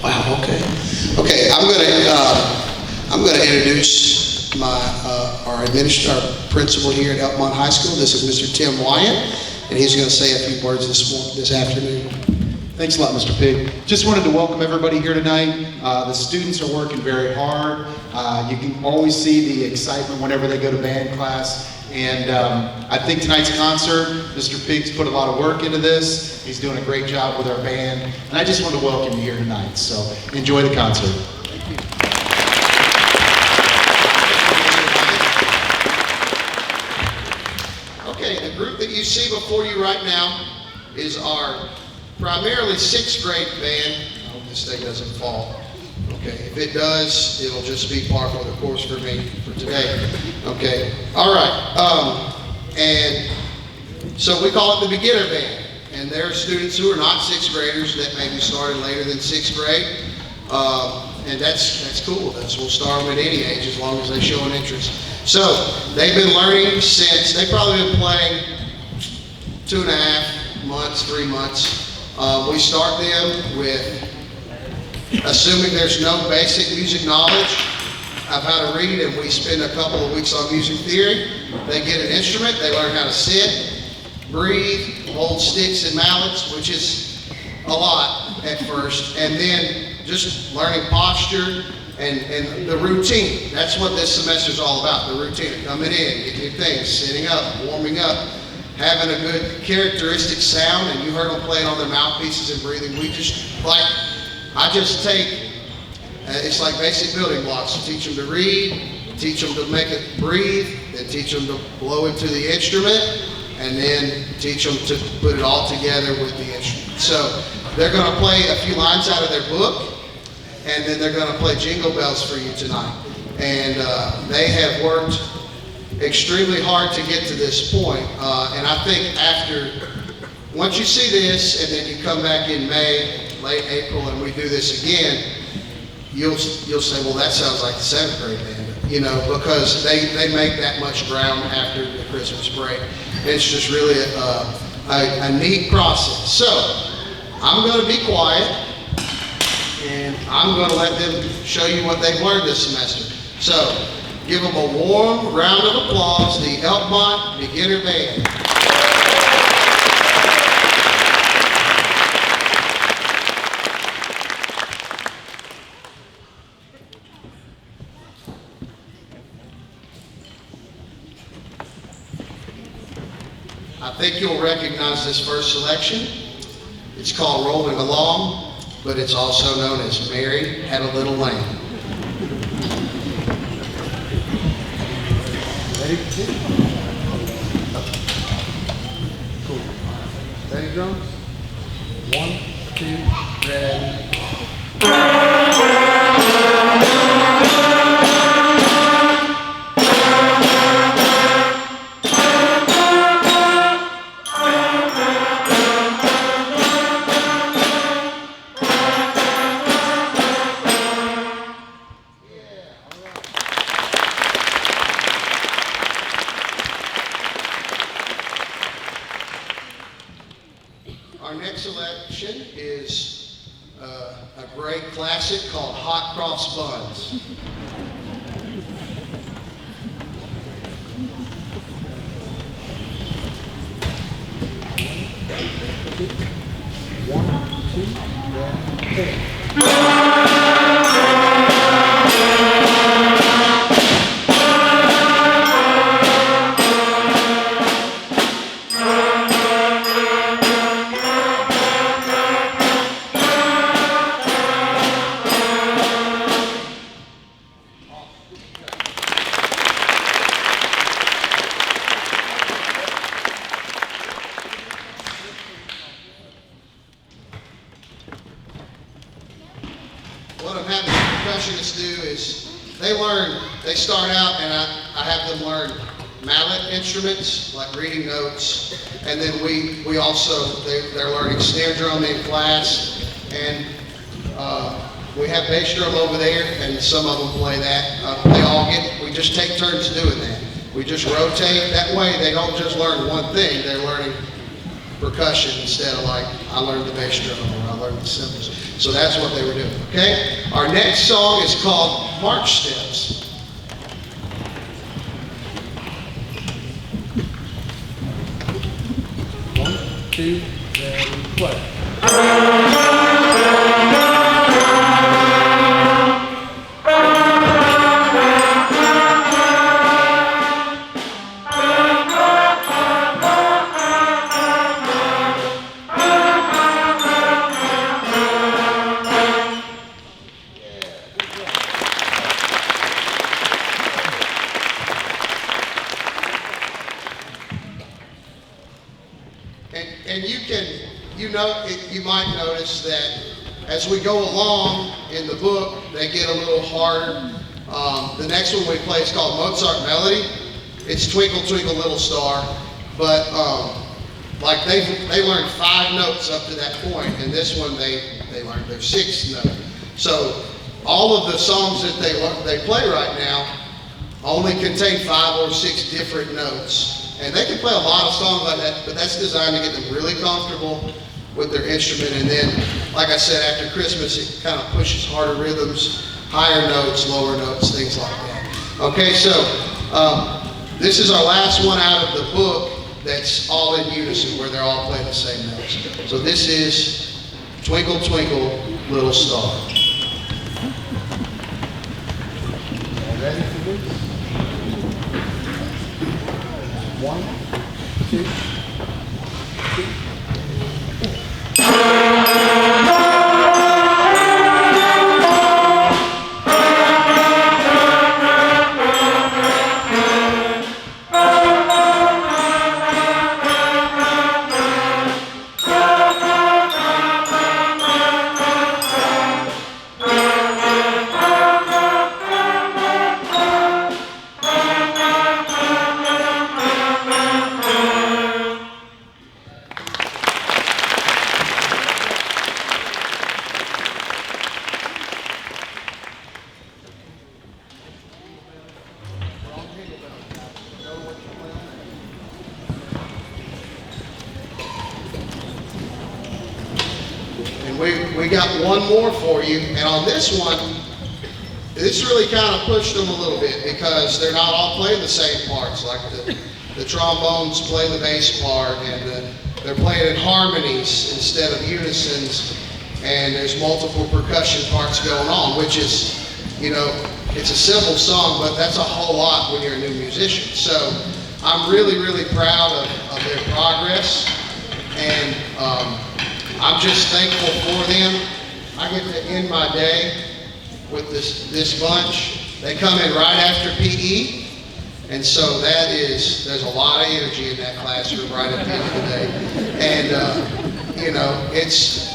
Wow. Okay. Okay. I'm gonna introduce our principal here at Elkmont High School. This is Mr. Tim Wyatt, and he's going to say a few words this afternoon. Thanks a lot, Mr. Pig. Just wanted to welcome everybody here tonight. The students are working very hard. You can always see the excitement whenever they go to band class. And I think tonight's concert, Mr. Pig's put a lot of work into this. He's doing a great job with our band. And I just want to welcome you here tonight. So enjoy the concert. Okay, the group that you see before you right now is our primarily 6th grade band. I hope this thing doesn't fall. Okay, if it does, it'll just be par for the course for me for today. Okay, all right. And so we call it the beginner band. And there are students who are not 6th graders that maybe started later than 6th grade. And that's cool with us. We'll start them at any age as long as they show an interest. So they've been learning since, they've probably been playing 2.5 months, 3 months. We start them with assuming there's no basic music knowledge of how to read, and we spend a couple of weeks on music theory. They get an instrument, they learn how to sit, breathe, hold sticks and mallets, which is a lot at first, and then just learning posture and the routine. That's what this semester is all about, the routine. Coming in, getting your things, sitting up, warming up, having a good characteristic sound, and you heard them playing on their mouthpieces and breathing. I just take, it's like basic building blocks. Teach them to read, teach them to make it breathe, then teach them to blow into the instrument, and then teach them to put it all together with the instrument. So they're going to play a few lines out of their book, and then they're going to play Jingle Bells for you tonight. And they have worked extremely hard to get to this point. And I think once you see this, and then you come back in May, late April, and we do this again, you'll say, well, that sounds like the 7th grade band, because they make that much ground after the Christmas break. It's just really a neat process. So I'm going to be quiet, and I'm going to let them show you what they've learned this semester. So give them a warm round of applause, the Elkmont Beginner Band. I think you'll recognize this first selection. It's called Rolling Along, but it's also known as Mary Had a Little Lamb. Ready? Cool. Ready, drums? 1, 2, ready. Our next selection is a great classic called Hot Cross Buns. One, two, three. What I'm having the percussionists do is they start out, and I have them learn mallet instruments, like reading notes, and then we also, they're learning snare drum in class, and we have bass drum over there, and some of them play that. We just take turns doing that. We just rotate, that way they don't just learn one thing, they're learning percussion instead of like, I learned the bass drum or I learned the cymbals. So that's what they were doing, okay? Our next song is called March Steps. 1, 2, 3, play. And you might notice that as we go along in the book, they get a little harder. The next one we play is called Mozart Melody. It's Twinkle Twinkle Little Star, but like they learned 5 notes up to that point, and this one they learned their 6th note. So all of the songs that they play right now only contain 5 or 6 different notes. And they can play a lot of songs like that, but that's designed to get them really comfortable with their instrument. And then, like I said, after Christmas, it kind of pushes harder rhythms, higher notes, lower notes, things like that. Okay, so this is our last one out of the book that's all in unison, where they're all playing the same notes. So this is Twinkle Twinkle Little Star. Ready for this? 1, 2, 3. We got one more for you, and on this one, this really kind of pushed them a little bit because they're not all playing the same parts. Like the trombones play the bass part, and they're playing in harmonies instead of unisons, and there's multiple percussion parts going on, which is, it's a simple song, but that's a whole lot when you're a new musician. So I'm really, really proud of their progress, and I'm just thankful for them. I get to end my day with this bunch. They come in right after PE, and so there's a lot of energy in that classroom right at the end of the day.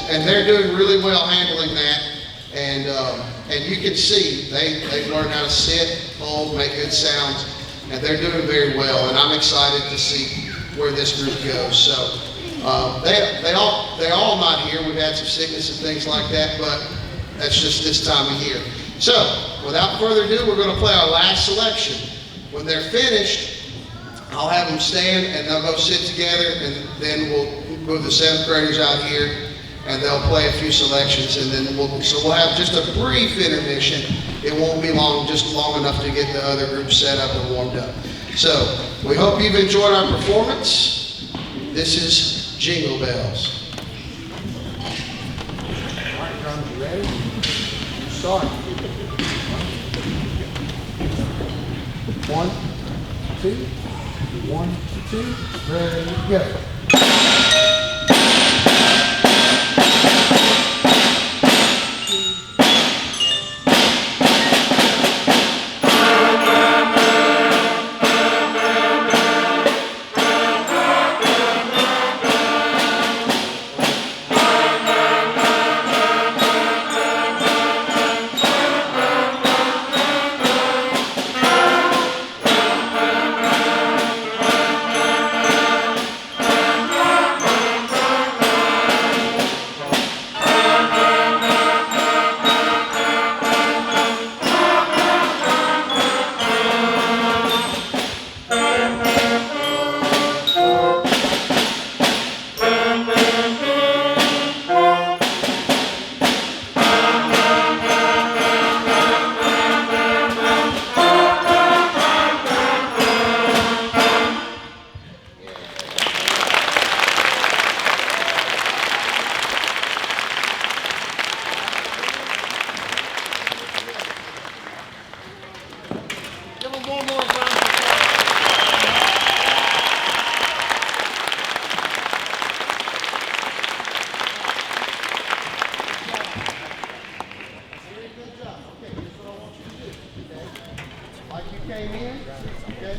And they're doing really well handling that. And you can see they've learned how to sit, hold, make good sounds, and they're doing very well. And I'm excited to see where this group goes. So. They're all not here. We've had some sickness and things like that, but that's just this time of year. So, without further ado, we're going to play our last selection. When they're finished, I'll have them stand and they'll go sit together, and then we'll move the 7th graders out here, and they'll play a few selections, and then we'll have just a brief intermission. It won't be long, just long enough to get the other group set up and warmed up. So, we hope you've enjoyed our performance. This is Jingle Bells. All right, drums, you ready? Start. 1, 2, 1, 2, ready, go.